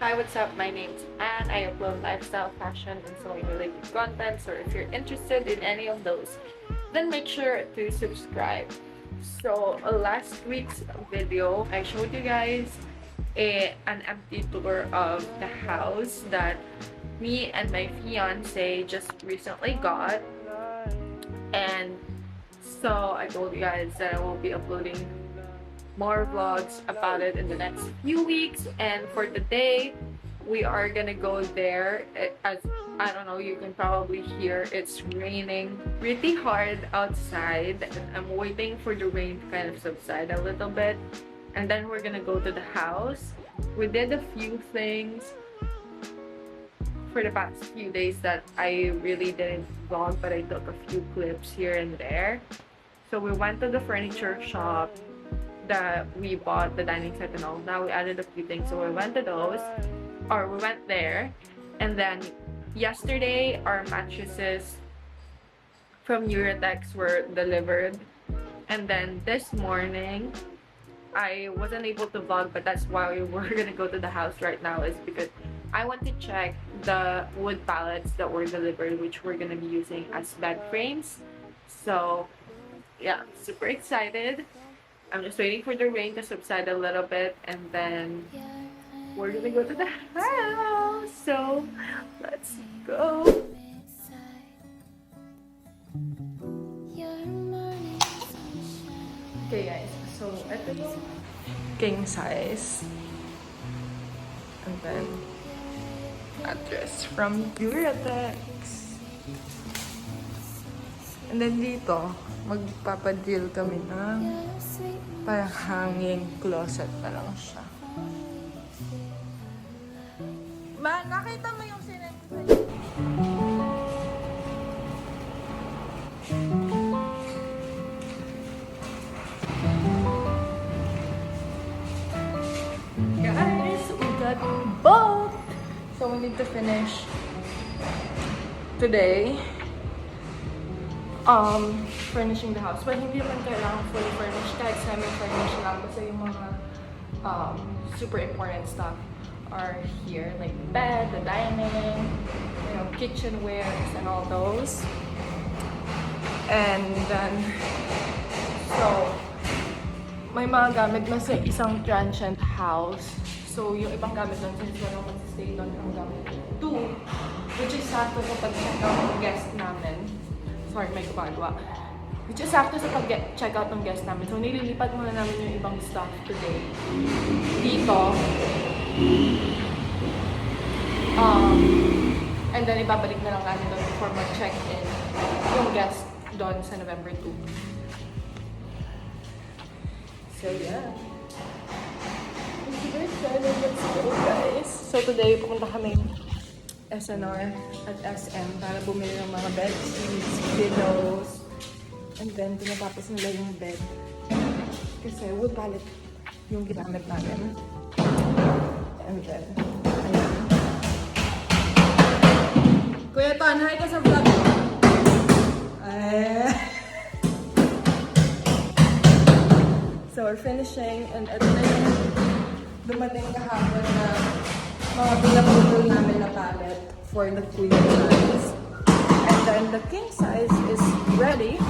Hi, what's up? My name's Anne. I upload lifestyle, fashion, and sewing related content. So if you're interested in any of those, then make sure to subscribe. So last week's video, I showed you guys an empty tour of the house that me and my fiance just recently got. And so I told you guys that I will be uploading more vlogs about it in the next few weeks. And for today, we are gonna go there. As I don't know, you can probably hear it's raining pretty hard outside, and I'm waiting for the rain to kind of subside a little bit, and then we're gonna go to the house. We did a few things for the past few days that I really didn't vlog, but I took a few clips here and there. So we went to the furniture shop that we bought the dining set and all. Now we added a few things, so we went to those, or we went there. And then yesterday our mattresses from Eurotex were delivered, and then this morning I wasn't able to vlog, but that's why we're gonna go to the house right now, is because I want to check the wood pallets that were delivered, which we're gonna be using as bed frames. So yeah, super excited. I'm just waiting for the rain to subside a little bit, and then we're gonna go to the house. So let's go. Okay guys, so ito yung king size. And then mattress from Eurotex. And then dito, magpapadrill kami ng parang hanging closet na lang siya. Ma, nakita mo yung sinend sa'yo? Guys, we got both! So we need to finish today furnishing the house. But hindi naman kailangan fully furnished, kahit semi-furnished lang, kasi yung mga super important stuff are here, like bed, the dining, you know, kitchenwares and all those. And then so may mga gamit na sa isang transient house. So yung ibang gamit doon, since wala mag-stay doon hanggang 2, which is sakto sa pag-check out ng guest namin. Sorry, may gumagawa. Which is sakto sa pag-check out ng guest namin. So nililipat muna namin yung ibang stuff today dito. And then ibabalik na lang namin doon before mag-check-in yung guest doon sa November 2. So yeah. I'm super excited. Let's go, guys. So today, pupunta kami SNR at SM para bumili ng mga bed sheets, pillows, and then pinatapos nila yung bed. Kasi wood pallet yung ginamit namin. And then, ayan. Kuya Ton, hi ka sa vlog mo. So we're finishing, and ito na yung dumating kahapon na mga pinaputol namin na pallet for the queen size. And then the king size is ready.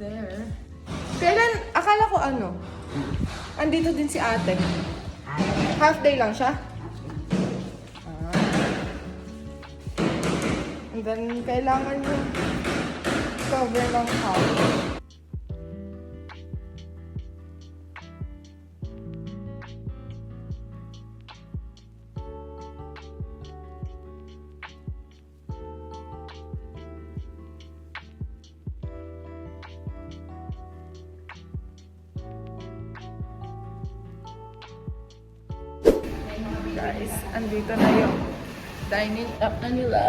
There. Kailan, akala ko andito din si ate. Half day lang siya? And then, kailangan yung cover ng house. Guys, andito na yung dining up na nila.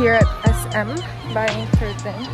here at SM buying curtains.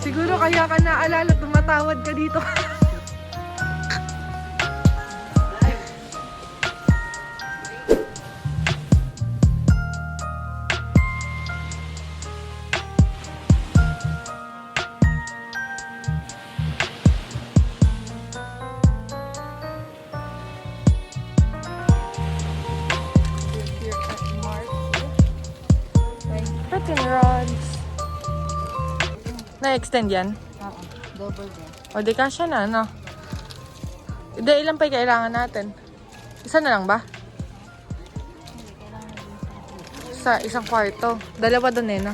Siguro kaya ka naalala, tumatawad ka dito. Curtain rods. Na-extend yan? Oo, double din. O di kasya na, no? Hindi, ilan pa yung kailangan natin? Isa na lang ba? Hindi, kailangan din Sa isang kwarto. Dalawa doon eh, no?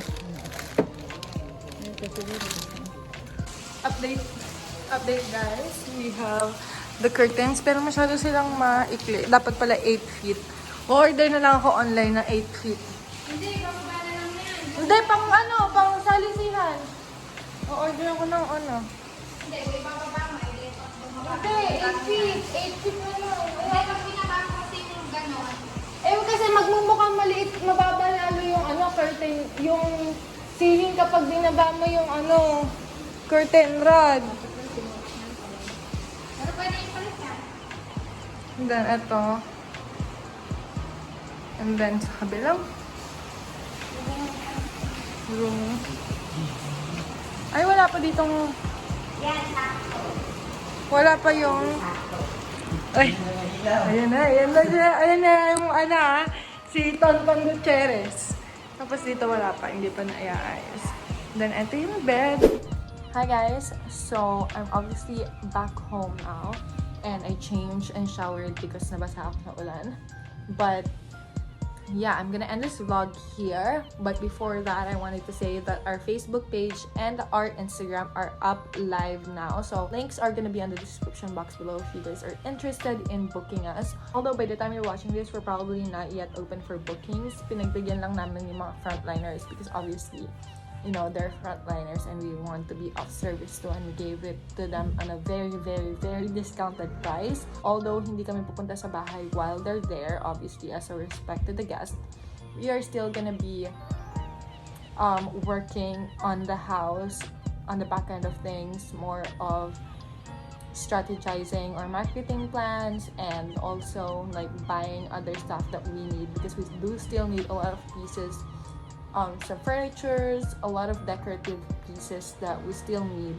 Update guys. We have the curtains. Pero masyado silang maikli. Dapat pala 8 feet. O-order na lang ako online na 8 feet. Hindi, bababa na lang yan. Hindi, pang salisihan. O-order ako ng ano. Hindi, bababa mo. Hindi, 8 feet. 8 feet na lang. Hindi, pag binaba mo kasi yung gano'n. Eh, kasi magmumukhang maliit, mababa lalo yung curtain, yung ceiling kapag binaba mo yung curtain rod. Pero pwede yung palit yan. And then, ito. And then, sa kabilang room. Ay, wala pa ditong... Yan, sakto. Wala pa yung... Ay, ayan na yung si Tonton Gutierrez. Tapos dito wala pa, hindi pa naiayos. Then, ito yung bed. Hi guys! So, I'm obviously back home now. And I changed and showered because nabasa ako sa ulan. But, yeah, I'm gonna end this vlog here. But before that, I wanted to say that our Facebook page and our Instagram are up live now. So links are gonna be on the description box below if you guys are interested in booking us. Although by the time you're watching this, we're probably not yet open for bookings. Pinagbigyan lang namin yung mga frontliners because obviously, you know, they're frontliners and we want to be of service to, and we gave it to them on a very, very, very discounted price. Although hindi kami pupunta sa bahay while they're there, obviously as a respect to the guest, we are still gonna be working on the house, on the back end of things, more of strategizing our marketing plans and also like buying other stuff that we need because we do still need a lot of pieces. Some furnitures, a lot of decorative pieces that we still need.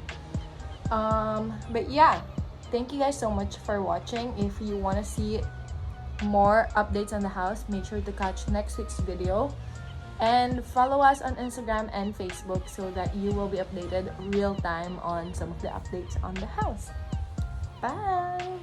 But yeah, thank you guys so much for watching. If you want to see more updates on the house, make sure to catch next week's video. And follow us on Instagram and Facebook so that you will be updated real time on some of the updates on the house. Bye!